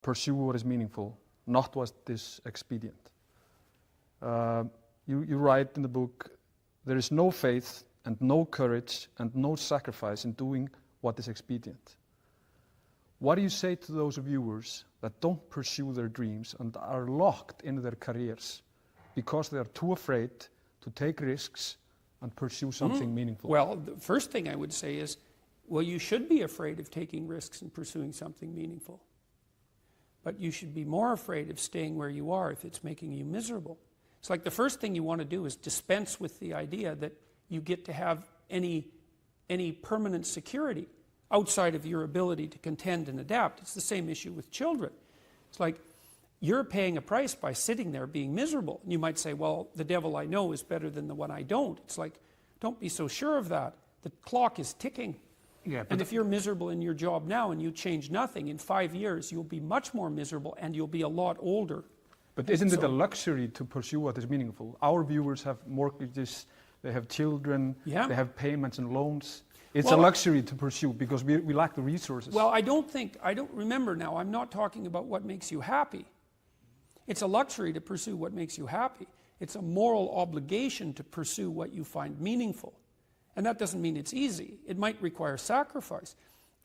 pursue what is meaningful, not what is expedient. You write in the book, there is no faith and no courage and no sacrifice in doing what is expedient. What do you say to those viewers that don't pursue their dreams and are locked in their careers because they are too afraid to take risks and pursue something meaningful? Well, the first thing I would say is, well, you should be afraid of taking risks and pursuing something meaningful. But you should be more afraid of staying where you are if it's making you miserable. It's like the first thing you want to do is dispense with the idea that you get to have any permanent security outside of your ability to contend and adapt. It's the same issue with children. It's like you're paying a price by sitting there being miserable. And you might say, well, the devil I know is better than the one I don't. It's like, don't be so sure of that. The clock is ticking. Yeah, and if you're miserable in your job now and you change nothing, in 5 years you'll be much more miserable and you'll be a lot older. But isn't it a luxury to pursue what is meaningful? Our viewers have mortgages, they have children, they have payments and loans. It's a luxury to pursue because we lack the resources. Well, I don't remember now, I'm not talking about what makes you happy. It's a luxury to pursue what makes you happy. It's a moral obligation to pursue what you find meaningful. And that doesn't mean it's easy. It might require sacrifice.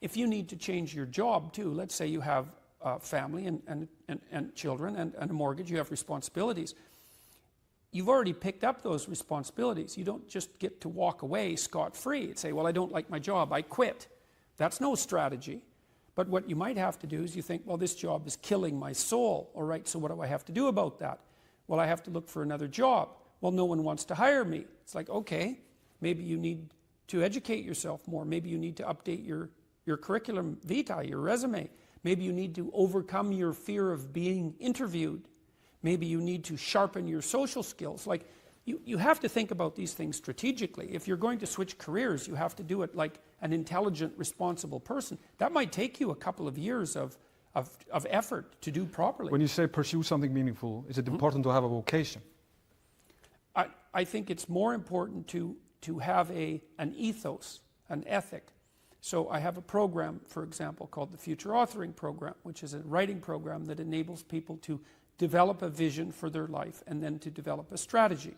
If you need to change your job too, let's say you have a family and children and a mortgage, you have responsibilities. You've already picked up those responsibilities. You don't just get to walk away scot-free and say, well, I don't like my job, I quit. That's no strategy. But what you might have to do is you think, well, this job is killing my soul. All right, so what do I have to do about that? Well, I have to look for another job. Well, no one wants to hire me. It's like, okay, maybe you need to educate yourself more. Maybe you need to update your curriculum vitae, your resume. Maybe you need to overcome your fear of being interviewed. Maybe you need to sharpen your social skills. Like, you have to think about these things strategically. If you're going to switch careers, you have to do it like an intelligent, responsible person. That might take you a couple of years of effort to do properly. When you say pursue something meaningful, is it important to have a vocation? I think it's more important to have an ethos, an ethic. So I have a program, for example, called the Future Authoring Program, which is a writing program that enables people to develop a vision for their life and then to develop a strategy.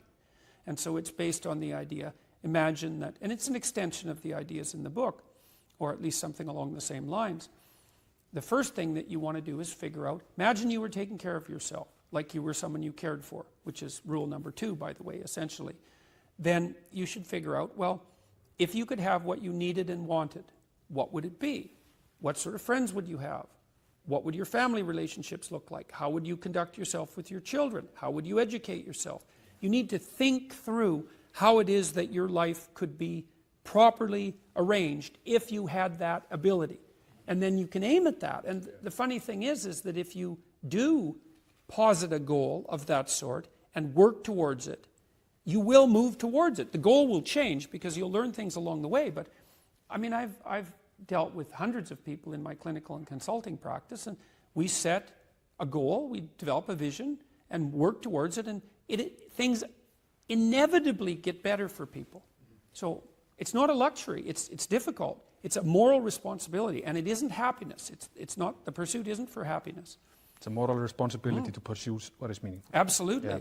And so it's based on the idea, imagine that, and it's an extension of the ideas in the book, or at least something along the same lines. The first thing that you want to do is figure out, imagine you were taking care of yourself, like you were someone you cared for, which is rule number 2, by the way, essentially. Then you should figure out, well, if you could have what you needed and wanted, what would it be? What sort of friends would you have? What would your family relationships look like? How would you conduct yourself with your children? How would you educate yourself? You need to think through how it is that your life could be properly arranged if you had that ability. And then you can aim at that. And the funny thing is that if you do posit a goal of that sort and work towards it, you will move towards it. The goal will change because you'll learn things along the way. But I mean, I've dealt with hundreds of people in my clinical and consulting practice, and we set a goal, we develop a vision and work towards it, and things inevitably get better for people. So it's not a luxury, it's difficult. It's a moral responsibility, and it isn't happiness. It's not, the pursuit isn't for happiness. It's a moral responsibility to pursue what is meaningful. Absolutely. Yeah.